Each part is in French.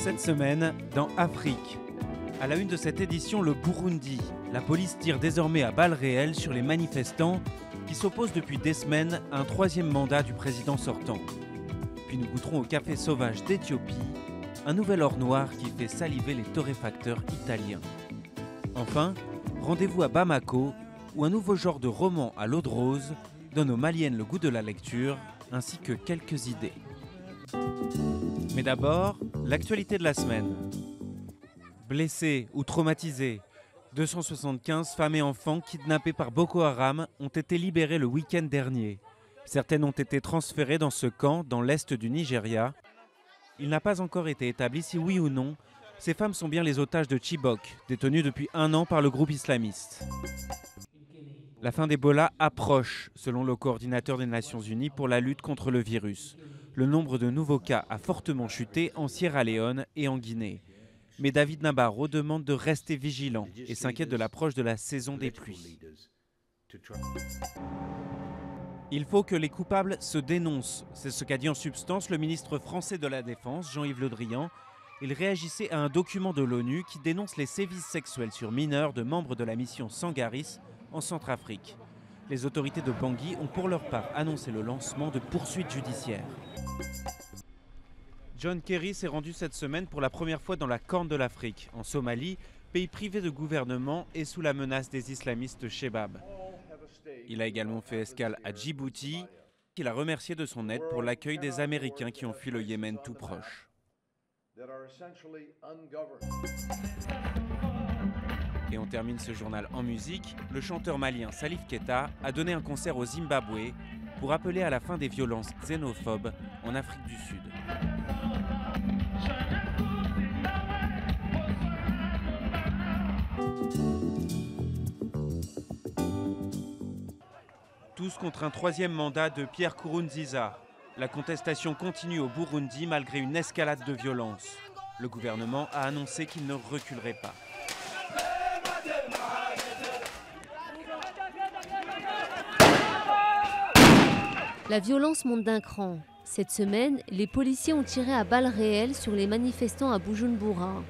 Cette semaine, dans Afrique. À la une de cette édition, le Burundi. La police tire désormais à balles réelles sur les manifestants qui s'opposent depuis des semaines à un troisième mandat du président sortant. Puis nous goûterons au café sauvage d'Éthiopie, un nouvel or noir qui fait saliver les torréfacteurs italiens. Enfin, rendez-vous à Bamako, où un nouveau genre de roman à l'eau de rose donne aux Maliennes le goût de la lecture, ainsi que quelques idées. Mais d'abord, l'actualité de la semaine. Blessés ou traumatisés, 275 femmes et enfants kidnappés par Boko Haram ont été libérés le week-end dernier. Certaines ont été transférées dans ce camp, dans l'est du Nigeria. Il n'a pas encore été établi si oui ou non, ces femmes sont bien les otages de Chibok, détenus depuis 1 an par le groupe islamiste. La fin d'Ebola approche, selon le coordinateur des Nations Unies pour la lutte contre le virus. Le nombre de nouveaux cas a fortement chuté en Sierra Leone et en Guinée. Mais David Nabarro demande de rester vigilant et s'inquiète de l'approche de la saison des pluies. Il faut que les coupables se dénoncent. C'est ce qu'a dit en substance le ministre français de la Défense, Jean-Yves Le Drian. Il réagissait à un document de l'ONU qui dénonce les sévices sexuels sur mineurs de membres de la mission Sangaris en Centrafrique. Les autorités de Bangui ont pour leur part annoncé le lancement de poursuites judiciaires. John Kerry s'est rendu cette semaine pour la première fois dans la Corne de l'Afrique, en Somalie, pays privé de gouvernement et sous la menace des islamistes Shebab. Il a également fait escale à Djibouti, qu'il a remercié de son aide pour l'accueil des Américains qui ont fui le Yémen tout proche. Et on termine ce journal en musique. Le chanteur malien Salif Keita a donné un concert au Zimbabwe pour appeler à la fin des violences xénophobes en Afrique du Sud. Tous contre un troisième mandat de Pierre Nkurunziza. La contestation continue au Burundi malgré une escalade de violence. Le gouvernement a annoncé qu'il ne reculerait pas. La violence monte d'un cran. Cette semaine, les policiers ont tiré à balles réelles sur les manifestants à Bujumbura.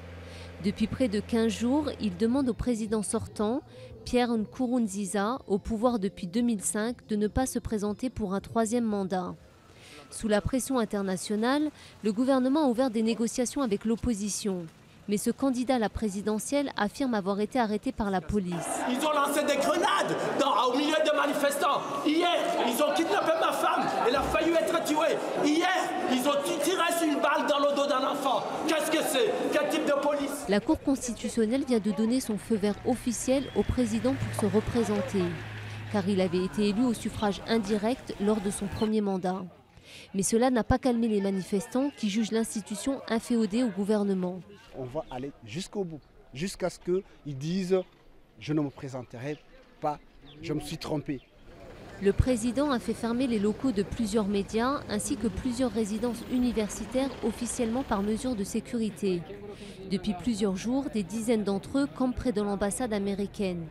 Depuis près de 15 jours, ils demandent au président sortant, Pierre Nkurunziza, au pouvoir depuis 2005, de ne pas se présenter pour un troisième mandat. Sous la pression internationale, le gouvernement a ouvert des négociations avec l'opposition. Mais ce candidat à la présidentielle affirme avoir été arrêté par la police. Ils ont lancé des grenades au milieu des manifestants. Hier, ils ont kidnappé ma femme. Elle a failli être tuée. Hier, ils ont tiré une balle dans le dos d'un enfant. Qu'est-ce que c'est? Quel type de police? La Cour constitutionnelle vient de donner son feu vert officiel au président pour se représenter. Car il avait été élu au suffrage indirect lors de son premier mandat. Mais cela n'a pas calmé les manifestants qui jugent l'institution inféodée au gouvernement. On va aller jusqu'au bout, jusqu'à ce qu'ils disent « je ne me présenterai pas, je me suis trompé ». Le président a fait fermer les locaux de plusieurs médias ainsi que plusieurs résidences universitaires officiellement par mesure de sécurité. Depuis plusieurs jours, des dizaines d'entre eux campent près de l'ambassade américaine.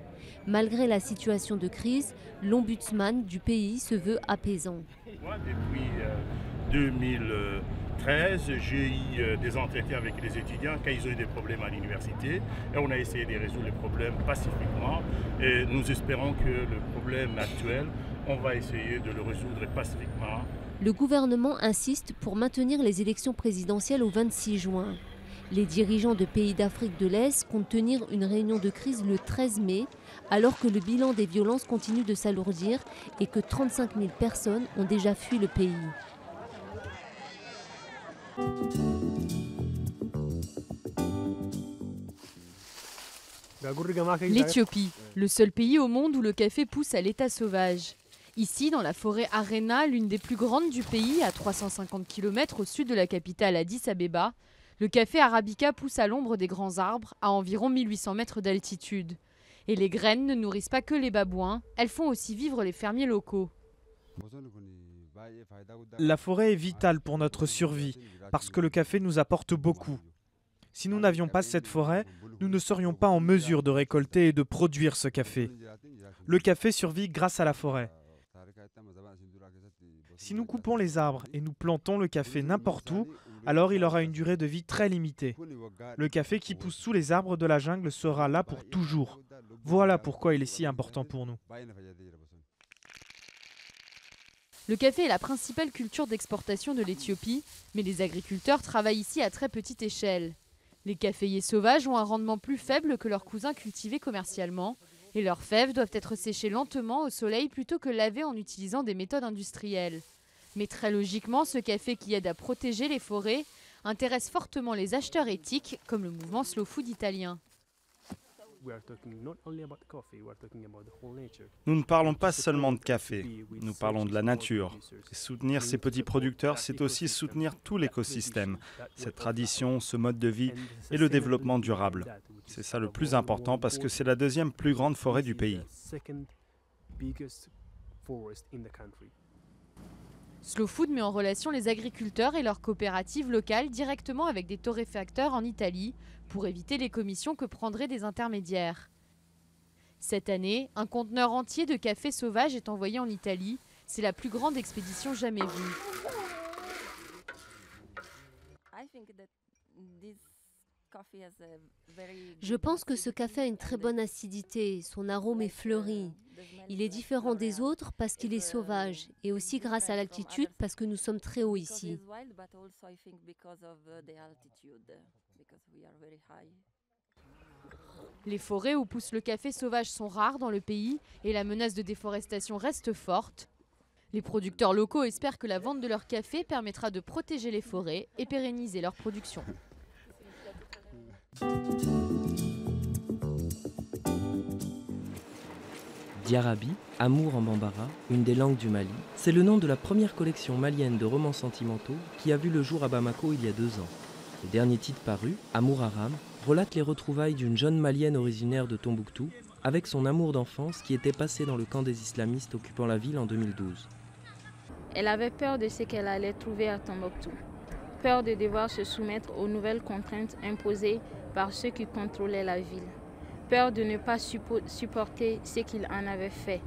Malgré la situation de crise, l'ombudsman du pays se veut apaisant. Depuis 2013, j'ai eu des entretiens avec les étudiants quand ils ont eu des problèmes à l'université et on a essayé de résoudre les problèmes pacifiquement et nous espérons que le problème actuel, on va essayer de le résoudre pacifiquement. Le gouvernement insiste pour maintenir les élections présidentielles au 26 juin. Les dirigeants de pays d'Afrique de l'Est comptent tenir une réunion de crise le 13 mai, alors que le bilan des violences continue de s'alourdir et que 35 000 personnes ont déjà fui le pays. L'Éthiopie, le seul pays au monde où le café pousse à l'état sauvage. Ici, dans la forêt Arena, l'une des plus grandes du pays, à 350 km au sud de la capitale Addis Abeba, le café arabica pousse à l'ombre des grands arbres, à environ 1800 mètres d'altitude. Et les graines ne nourrissent pas que les babouins, elles font aussi vivre les fermiers locaux. La forêt est vitale pour notre survie, parce que le café nous apporte beaucoup. Si nous n'avions pas cette forêt, nous ne serions pas en mesure de récolter et de produire ce café. Le café survit grâce à la forêt. Si nous coupons les arbres et nous plantons le café n'importe où, alors il aura une durée de vie très limitée. Le café qui pousse sous les arbres de la jungle sera là pour toujours. Voilà pourquoi il est si important pour nous. Le café est la principale culture d'exportation de l'Éthiopie, mais les agriculteurs travaillent ici à très petite échelle. Les caféiers sauvages ont un rendement plus faible que leurs cousins cultivés commercialement, et leurs fèves doivent être séchées lentement au soleil plutôt que lavées en utilisant des méthodes industrielles. Mais très logiquement, ce café qui aide à protéger les forêts intéresse fortement les acheteurs éthiques, comme le mouvement Slow Food italien. Nous ne parlons pas seulement de café, nous parlons de la nature. Et soutenir ces petits producteurs, c'est aussi soutenir tout l'écosystème, cette tradition, ce mode de vie et le développement durable. C'est ça le plus important parce que c'est la deuxième plus grande forêt du pays. Slow Food met en relation les agriculteurs et leurs coopératives locales directement avec des torréfacteurs en Italie pour éviter les commissions que prendraient des intermédiaires. Cette année, un conteneur entier de café sauvage est envoyé en Italie. C'est la plus grande expédition jamais vue. Je pense que ce café a une très bonne acidité, son arôme est fleuri. Il est différent des autres parce qu'il est sauvage et aussi grâce à l'altitude parce que nous sommes très haut ici. Les forêts où pousse le café sauvage sont rares dans le pays et la menace de déforestation reste forte. Les producteurs locaux espèrent que la vente de leur café permettra de protéger les forêts et pérenniser leur production. Diarabi, Amour en Bambara, une des langues du Mali, c'est le nom de la première collection malienne de romans sentimentaux qui a vu le jour à Bamako il y a 2 ans. Le dernier titre paru, Amour Aram, relate les retrouvailles d'une jeune malienne originaire de Tombouctou avec son amour d'enfance qui était passé dans le camp des islamistes occupant la ville en 2012. Elle avait peur de ce qu'elle allait trouver à Tombouctou, peur de devoir se soumettre aux nouvelles contraintes imposées par ceux qui contrôlaient la ville, peur de ne pas supporter ce qu'il en avait fait.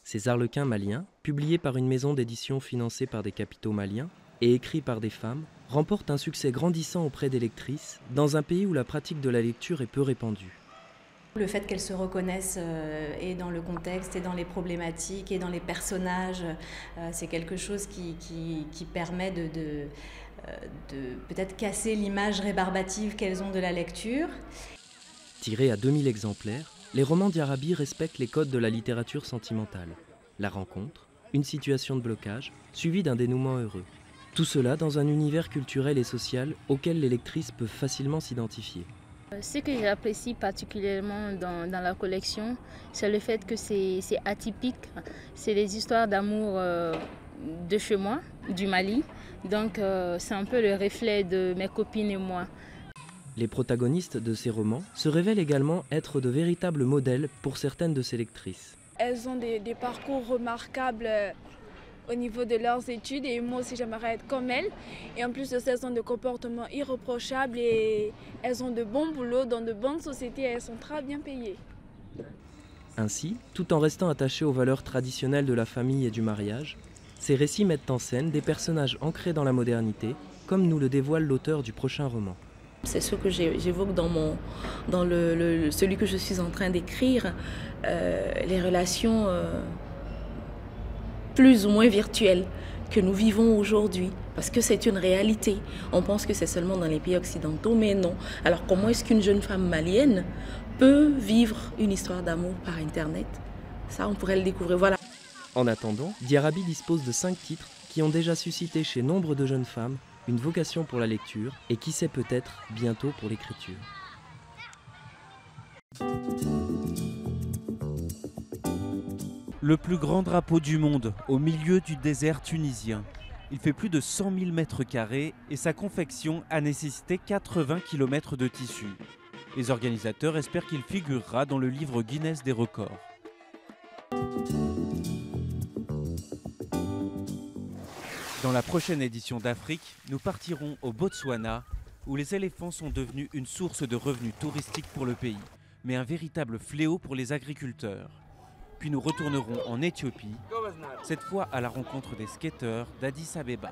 Ces arlequins maliens, publiés par une maison d'édition financée par des capitaux maliens et écrits par des femmes, remportent un succès grandissant auprès des lectrices dans un pays où la pratique de la lecture est peu répandue. Le fait qu'elles se reconnaissent et dans le contexte, et dans les problématiques, et dans les personnages, c'est quelque chose qui permet de peut-être casser l'image rébarbative qu'elles ont de la lecture. Tirés à 2000 exemplaires, les romans Diarabi respectent les codes de la littérature sentimentale. La rencontre, une situation de blocage, suivie d'un dénouement heureux. Tout cela dans un univers culturel et social auquel les lectrices peuvent facilement s'identifier. Ce que j'apprécie particulièrement dans la collection, c'est le fait que c'est atypique. C'est des histoires d'amour de chez moi, du Mali. Donc c'est un peu le reflet de mes copines et moi. Les protagonistes de ces romans se révèlent également être de véritables modèles pour certaines de ces lectrices. Elles ont des parcours remarquables au niveau de leurs études et moi aussi j'aimerais être comme elles. Et en plus de ça, elles ont des comportements irréprochables et elles ont de bons boulots dans de bonnes sociétés et elles sont très bien payées. Ainsi, tout en restant attachés aux valeurs traditionnelles de la famille et du mariage, ces récits mettent en scène des personnages ancrés dans la modernité, comme nous le dévoile l'auteur du prochain roman. C'est ce que j'évoque dans celui que je suis en train d'écrire, les relations plus ou moins virtuelles que nous vivons aujourd'hui, parce que c'est une réalité. On pense que c'est seulement dans les pays occidentaux, mais non. Alors comment est-ce qu'une jeune femme malienne peut vivre une histoire d'amour par Internet? Ça, on pourrait le découvrir. Voilà. En attendant, Diarabi dispose de 5 titres qui ont déjà suscité chez nombre de jeunes femmes une vocation pour la lecture et qui sait peut-être bientôt pour l'écriture. Le plus grand drapeau du monde au milieu du désert tunisien. Il fait plus de 100 000 mètres carrés et sa confection a nécessité 80 km de tissu. Les organisateurs espèrent qu'il figurera dans le livre Guinness des records. Dans la prochaine édition d'Afrique, nous partirons au Botswana, où les éléphants sont devenus une source de revenus touristiques pour le pays, mais un véritable fléau pour les agriculteurs. Puis nous retournerons en Éthiopie, cette fois à la rencontre des skateurs d'Addis Abeba.